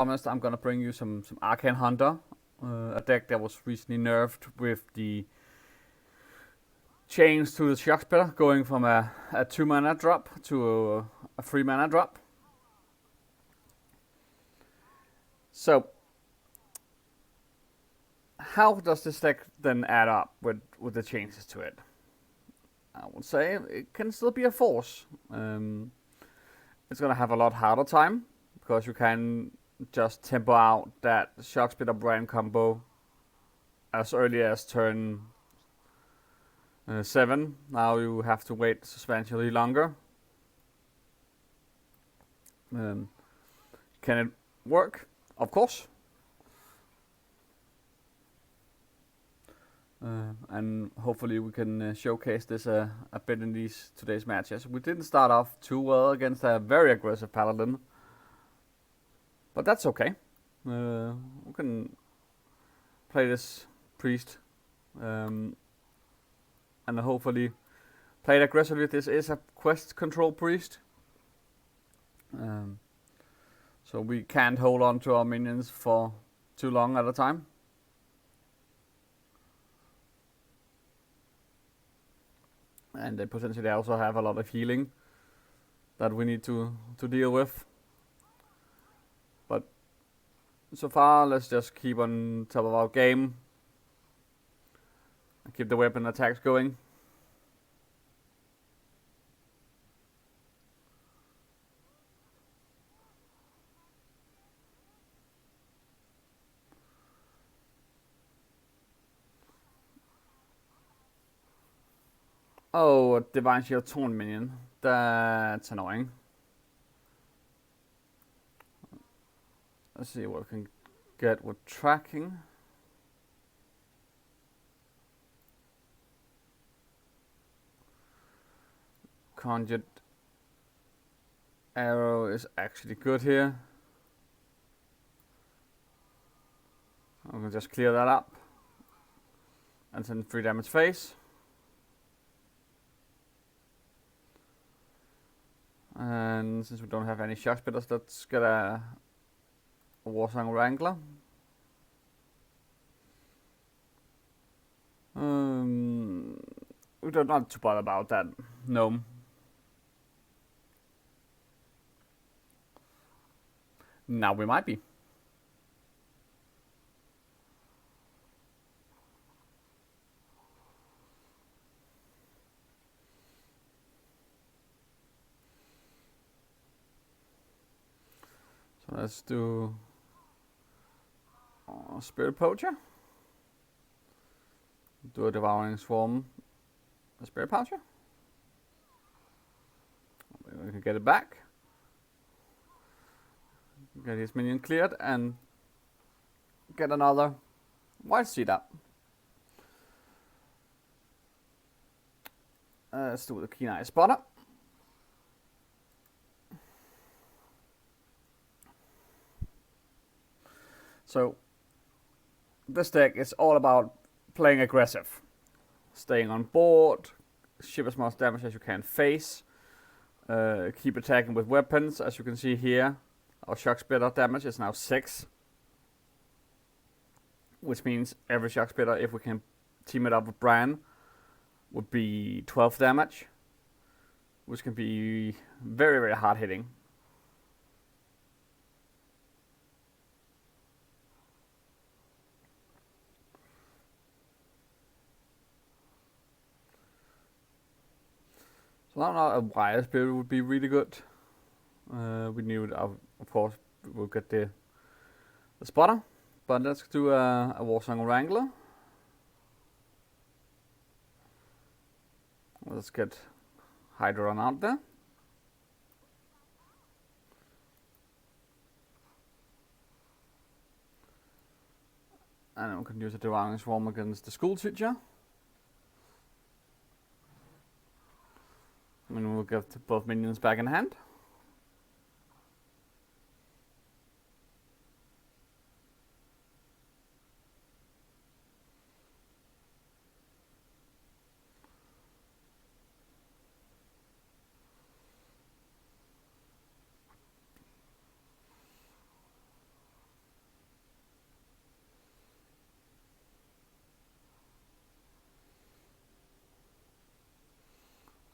promised, I'm gonna bring you some Arcane Hunter, a deck that was recently nerfed with the change to the shock spitter, going from a 2 mana drop to a 3 mana drop. So, how does this deck then add up with the changes to it? I would say it can still be a force. It's gonna have a lot harder time because you can just tempo out that shock spitter brand combo as early as turn 7. Now you have to wait substantially longer. Can it work? Of course. And hopefully we can showcase this a bit in today's matches. We didn't start off too well against a very aggressive paladin, but that's okay. We can play this priest and hopefully play it aggressively. This is a quest control priest, so we can't hold on to our minions for too long at a time. And they potentially also have a lot of healing that we need to deal with. But so far, let's just keep on top of our game and keep the weapon attacks going. Oh, a Divine Shield Taunt minion. That's annoying. Let's see what we can get with tracking. Conjured Arrow is actually good here. I'm gonna just clear that up and send 3 damage face. And since we don't have any shock spitters, let's get a Warsong Wrangler. We don't not too bother about that gnome. Now we might be. So let's do Spirit Poacher. Do a Devouring Swarm, a Spirit Poacher. We can get it back. Get his minion cleared and get another White Seed up. Let's do the Keen Eye Spotter. So this deck is all about playing aggressive, staying on board, ship as much damage as you can face, keep attacking with weapons. As you can see here, our shock spitter damage is now 6, which means every shock spitter, if we can team it up with Bran, would be 12 damage, which can be very, very hard hitting. So now a Wire Spirit would be really good. We knew, of course, we'll get the spotter, but let's do a Warsong Wrangler. Let's get Hydron out there. And we can use a Devouring Swarm against the school teacher. And we'll get both minions back in hand.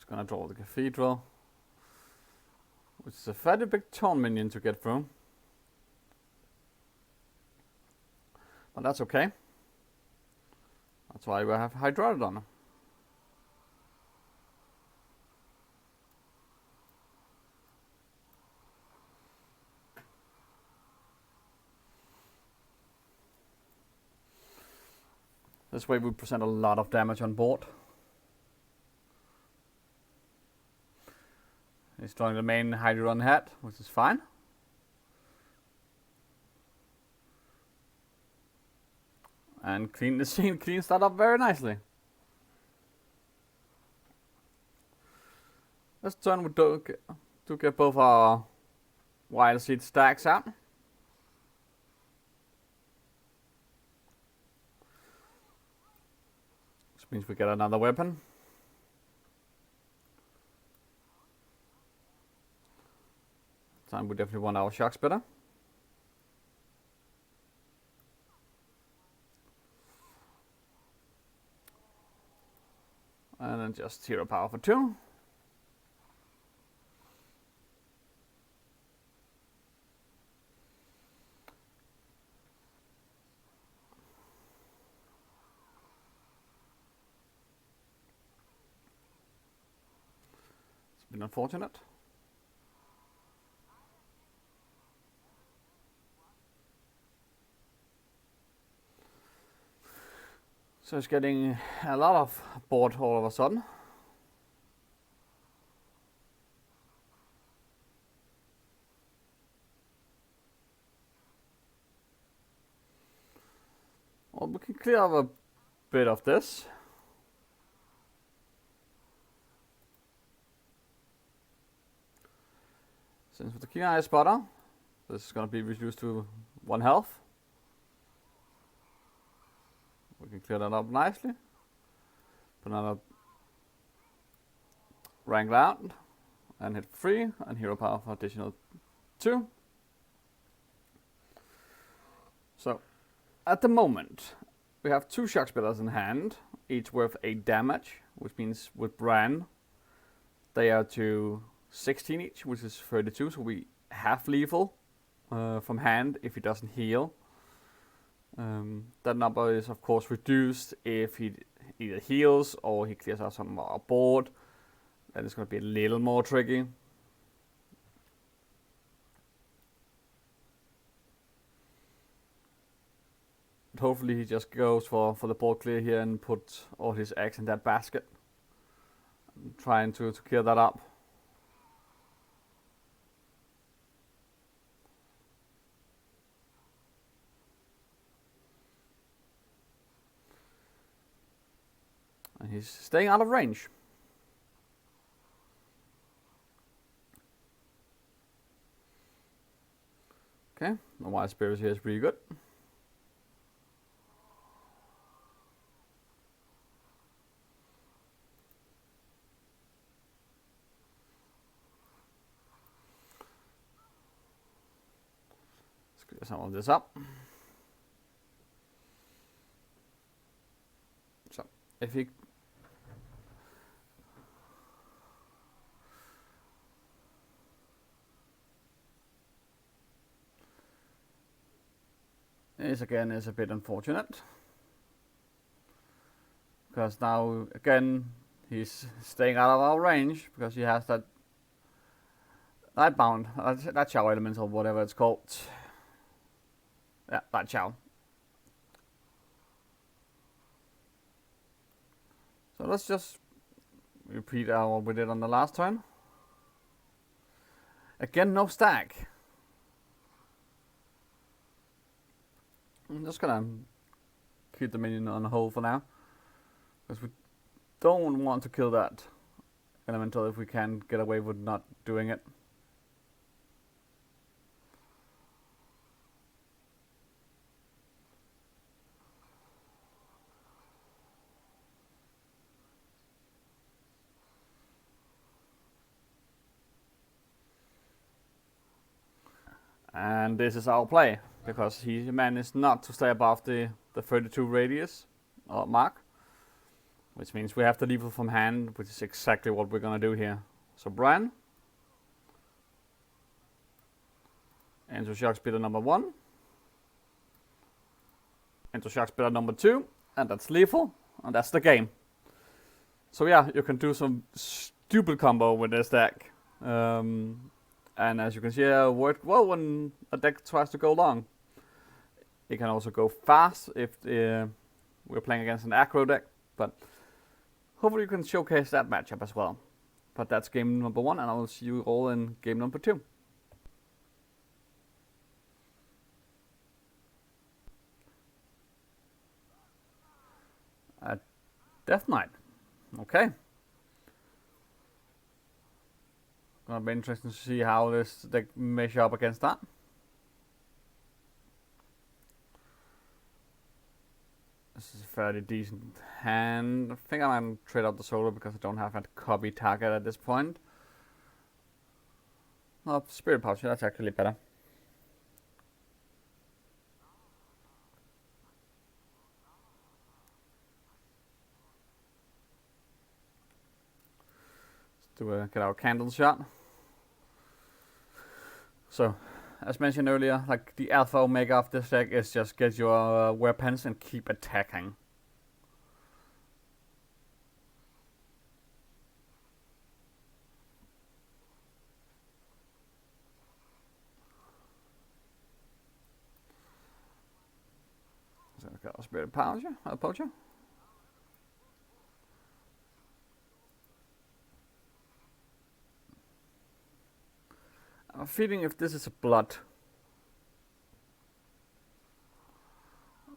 gonna draw the Cathedral, which is a fairly big taunt minion to get through. But that's okay. That's why we have Hydrodon. This way we present a lot of damage on board. He's drawing the main Hydrodon hat, which is fine. And clean the scene, cleans that up very nicely. This turn we do get both our wild seed stacks out. Which means we get another weapon. This time we definitely want our shock spitter. And then just hero power for 2. It's been unfortunate. So it's getting a lot of board all of a sudden. Well, we can clear up a bit of this. Since with the Keen Eye Spotter, this is going to be reduced to 1 health. We can clear that up nicely. Put another rank round and hit 3 and hero power for additional 2. So at the moment we have 2 shock spitters in hand, each worth 8 damage, which means with Bran they are to 16 each, which is 32, so we have lethal from hand if he doesn't heal. That number is of course reduced if he either heals or he clears out some more board. Then it's going to be a little more tricky. But hopefully he just goes for the board clear here and put all his eggs in that basket. I'm trying to clear that up. And he's staying out of range. Okay, the Wild Spirit here is pretty good. Let's clear some of this up. So, if he this again is a bit unfortunate, because now again he's staying out of our range because he has that Lightbound, that Chow element or whatever it's called. Yeah, that Chow. So let's just repeat what we did on the last turn. Again, no stack. I'm just gonna keep the minion on hold for now, because we don't want to kill that elemental if we can get away with not doing it. And this is our play, because he managed not to stay above the 32 radius mark. which means we have to lethal from hand, which is exactly what we're gonna do here. So Brian, into shock speeder number 1, into shock speeder number 2, and that's lethal, and that's the game. So yeah, you can do some stupid combo with this deck. And as you can see, it worked well when a deck tries to go long. It can also go fast if we're playing against an aggro deck, but hopefully you can showcase that matchup as well. But that's game number 1, and I will see you all in game number 2. Death Knight. Okay. Gonna be interesting to see how this deck measure up against that. This is a fairly decent hand. I think I might trade out the solo because I don't have a copy target at this point. Oh, Spirit Pouch, that's actually better. Let's get our candle shot. So, as mentioned earlier, like the alpha omega of this deck is just get your weapons and keep attacking. So I've got a Spirit Poacher. I'm feeling if this is a blood,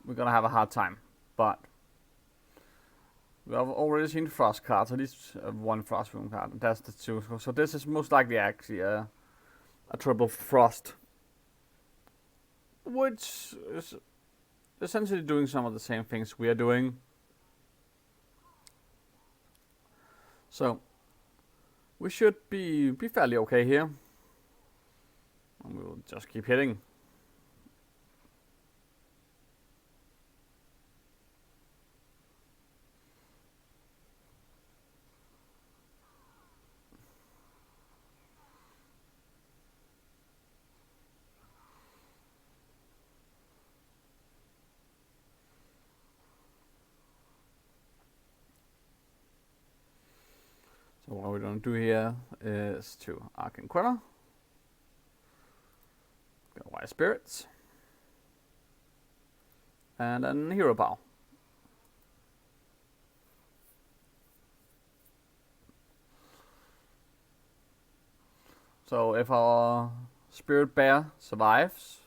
we're gonna have a hard time. But we have already seen frost cards, at least one frost room card, and that's the 2. So this is most likely actually a triple frost, which is essentially doing some of the same things we are doing. So we should be fairly okay here. And we will just keep hitting. So what we're going to do here is to Arcane Queller. White Spirits, and then Hero Power. So if our Spirit Bear survives,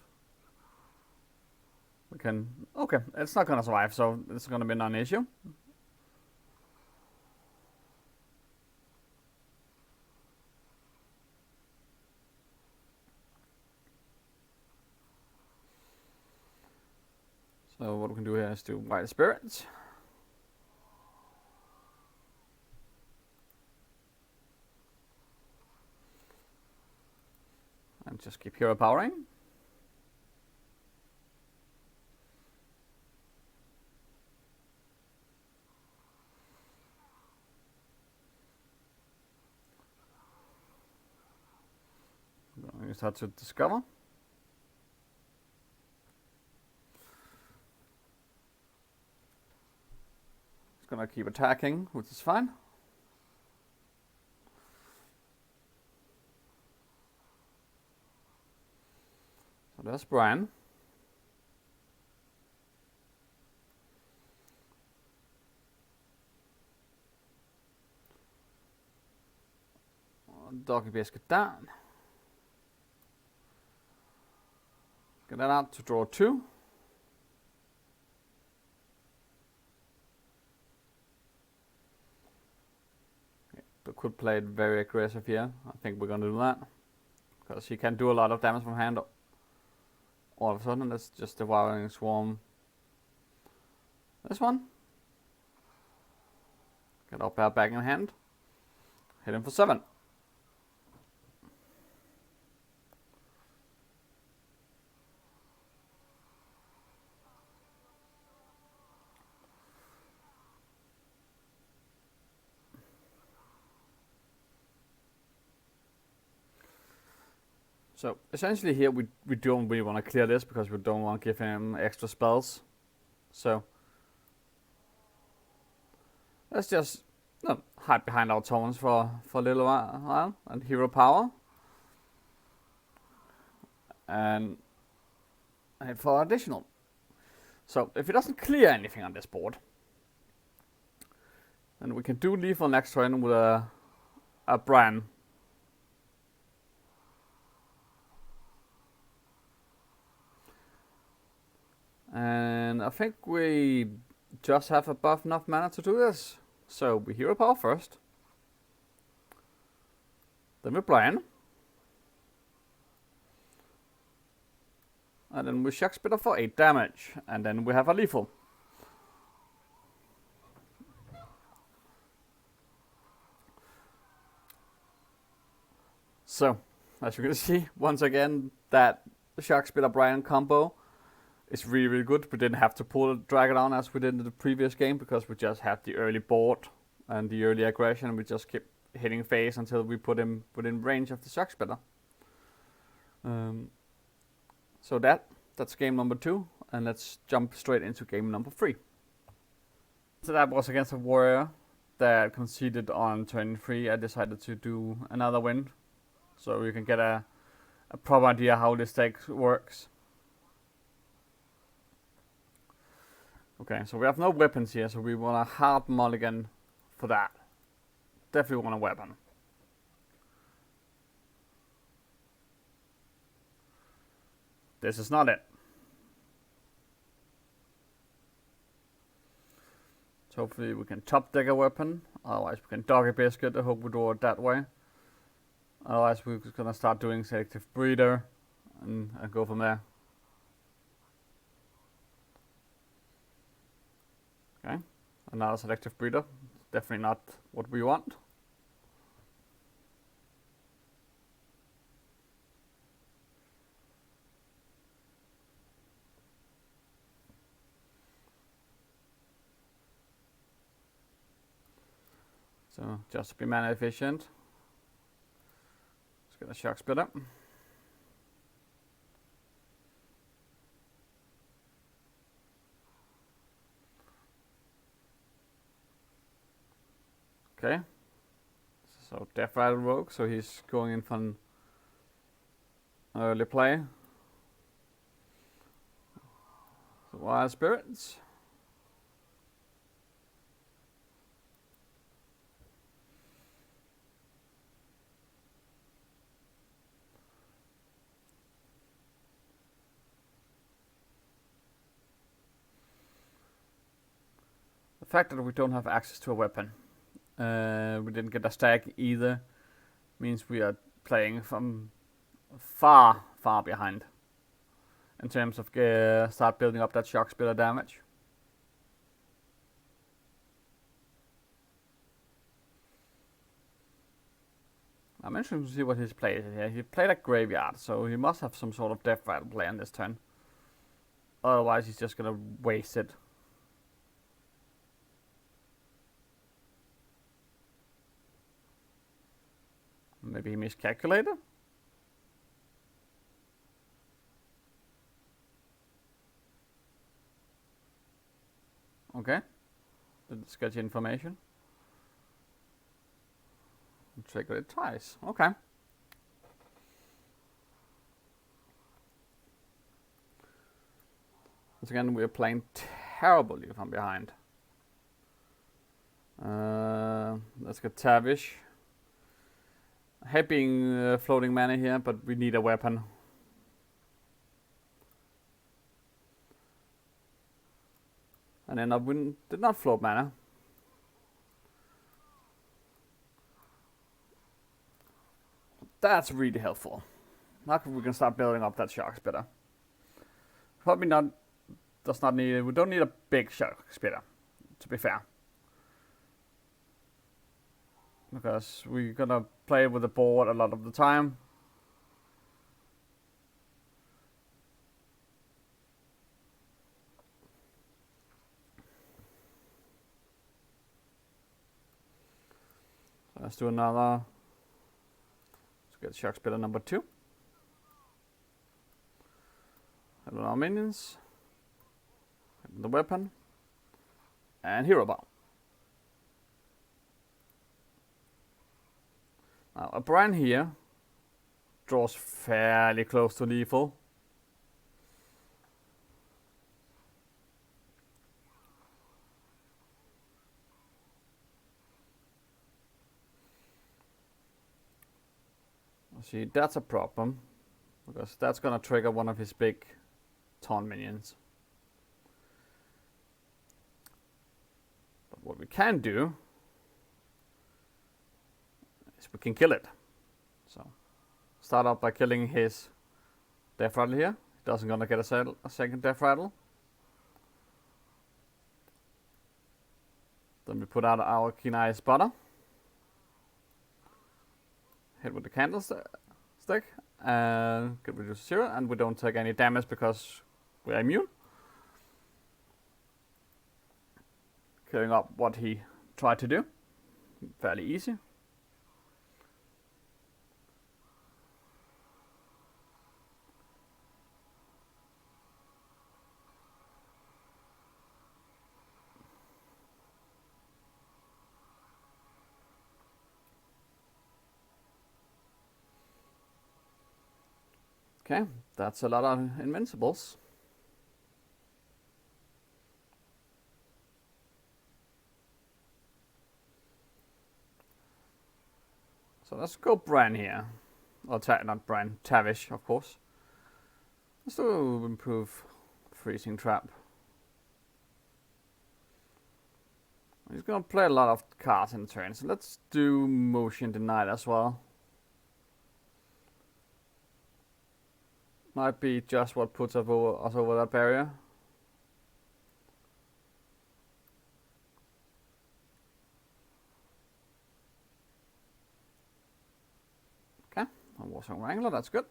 we can... Okay, it's not gonna survive, so it's gonna be non-issue. So what we can do here is do White Spirits. And just keep hero powering. We start to discover. Gonna keep attacking, which is fine. So there's Brian. Doggy Biscuit down. Get that out to draw 2. We could play it very aggressive here. I think we're gonna do that. Because he can do a lot of damage from hand all of a sudden. That's just Devouring Swarm. This one. Get our bear back in hand. Hit him for 7. So essentially here we don't really want to clear this because we don't want to give him extra spells. So let's just hide behind our tones for a little while and hero power. And hit for additional. So if he doesn't clear anything on this board, then we can do lethal next turn with a Bran. And I think we just have above enough mana to do this. So we hero power first. Then we Bran. And then we Shock Spitter for 8 damage. And then we have a lethal. So, as you can see, once again, that Shock Spitter Bran combo is really, really good. We didn't have to pull Dragon on as we did in the previous game because we just had the early board and the early aggression, and we just kept hitting phase until we put him within range of the Shock Spitter. So that's game number 2, and let's jump straight into game number 3. So that was against a warrior that conceded on turn 3. I decided to do another win, so you can get a proper idea how this deck works. Okay, so we have no weapons here, so we want a hard mulligan for that. Definitely want a weapon. This is not it. So hopefully we can top deck a weapon. Otherwise we can doggy biscuit. I hope we do it that way. Otherwise we're just gonna start doing selective breeder and go from there. Okay, another selective breeder. Definitely not what we want. So just to be mana efficient, let's get a Shock Spitter. Okay, so Death Rattle Rogue, so he's going in for an early play. So Wild Spirits. The fact that we don't have access to a weapon, we didn't get a stack either, means we are playing from far behind in terms of start building up that Shock Spitter damage. I'm interested to see what he's played here. He played a Graveyard, so he must have some sort of Death Rattle play on this turn. Otherwise he's just gonna waste it. Maybe he miscalculated? Okay. Didn't sketch information. Trigger it twice. Okay. Once again, we're playing terribly from behind. Let's get Tavish. Having floating mana here, but we need a weapon. And then I did not float mana. That's really helpful. Now we can start building up that Shock Spitter. Probably not. Does not need. We don't need a big Shock Spitter, to be fair. Because we're gonna play with the board a lot of the time. So let's do another. Let's get Shock Spitter number 2. Hello our minions. The weapon. And hero bar. Now a Bran here draws fairly close to lethal. See, that's a problem, because that's gonna trigger one of his big taunt minions. But what we can do is we can kill it. So start out by killing his death rattle here. He doesn't gonna get a second death rattle. Then we put out our keen eye spotter. Hit with the candlestick and get reduced to 0, and we don't take any damage because we're immune. Killing up what he tried to do. Fairly easy. Okay, that's a lot of invincibles. So let's go Bran here. Or not Bran, Tavish, of course. Let's do improve freezing trap. He's gonna play a lot of cards in turn, so let's do motion denied as well. Might be just what puts us over that barrier. Okay, a Warsong Wrangler, that's good.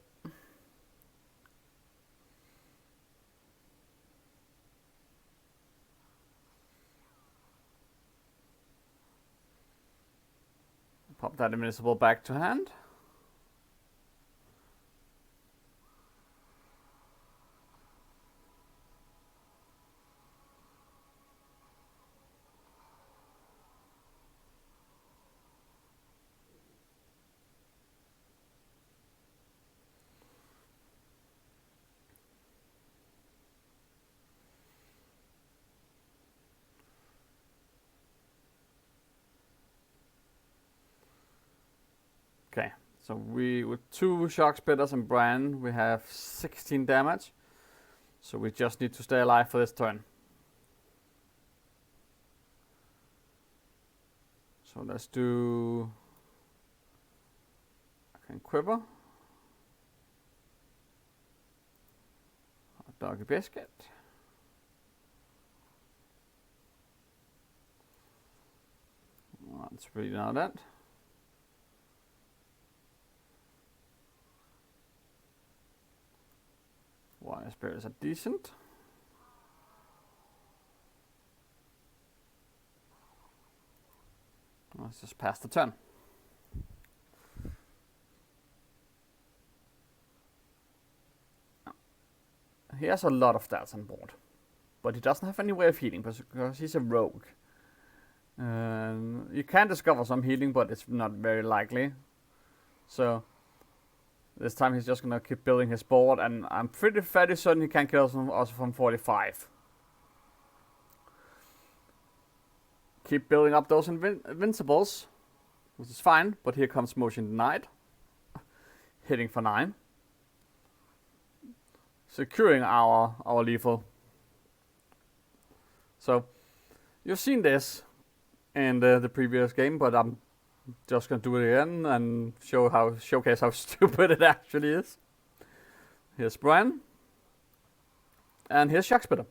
Pop that invincible back to hand. Okay, so with 2 shock spitters and Bran, we have 16 damage. So we just need to stay alive for this turn. So let's do Arcane Quiver. Doggy Biscuit. That's really not that. Wire spirits are decent. Let's just pass the turn. He has a lot of stats on board, but he doesn't have any way of healing because he's a rogue. You can discover some healing, but it's not very likely. So this time he's just gonna keep building his board, and I'm fairly certain he can kill us also from 45. Keep building up those invincibles, which is fine, but here comes motion denied. Hitting for 9. Securing our lethal. So you've seen this in the previous game, but I'm just gonna do it again and showcase how stupid it actually is. Here's Bran. And here's Shock Spitter.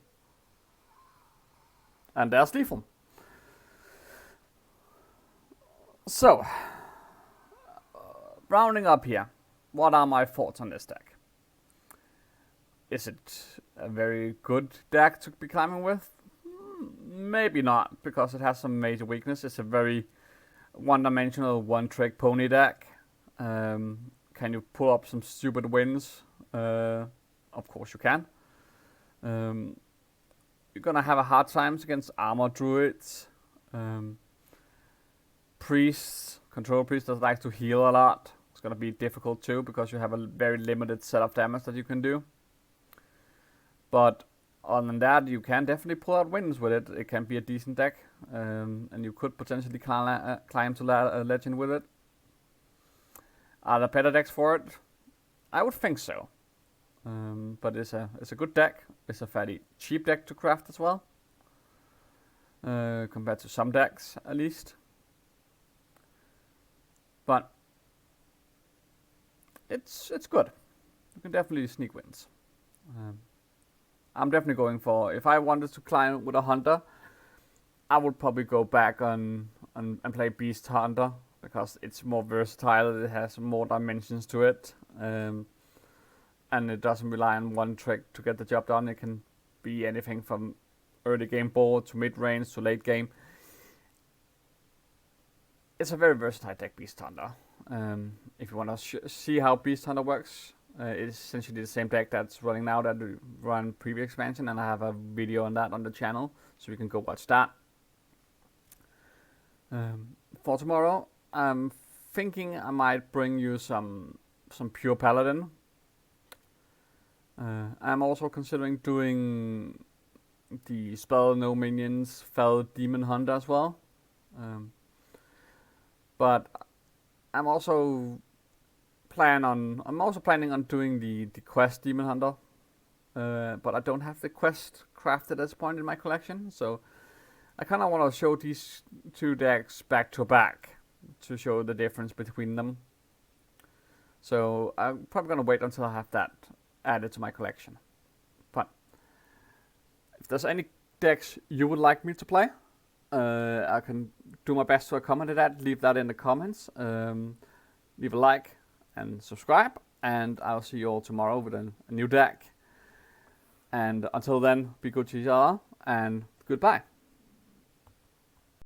And there's lethal. So, rounding up here, what are my thoughts on this deck? Is it a very good deck to be climbing with? Maybe not, because it has some major weakness. It's a very one-dimensional, one-trick pony deck. Can you pull up some stupid wins? Of course you can. You're gonna have a hard times against armor druids, priests, control priests that like to heal a lot. It's gonna be difficult too because you have a very limited set of damage that you can do. But other than that, you can definitely pull out wins with it. It can be a decent deck, and you could potentially climb to legend with it. Are there better decks for it? I would think so. But it's a good deck. It's a fairly cheap deck to craft as well, compared to some decks at least. But it's good. You can definitely sneak wins. I'm definitely going for, if I wanted to climb with a hunter, I would probably go back and play Beast Hunter because it's more versatile. It has more dimensions to it. And it doesn't rely on one trick to get the job done. It can be anything from early game board to mid range to late game. It's a very versatile deck, Beast Hunter. If you want to see how Beast Hunter works, it's essentially the same deck that's running now that we run previous expansion, and I have a video on that on the channel, so you can go watch that. For tomorrow, I'm thinking I might bring you some pure paladin. I'm also considering doing the spell no minions fell demon hunter as well. But I'm also planning on doing the quest demon hunter. But I don't have the quest crafted at this point in my collection, so I kind of want to show these two decks back to back to show the difference between them. So I'm probably gonna wait until I have that added to my collection. But if there's any decks you would like me to play, I can do my best to accommodate that. Leave that in the comments. Leave a like and subscribe, and I'll see you all tomorrow with a new deck. And until then, be good to each other, and goodbye.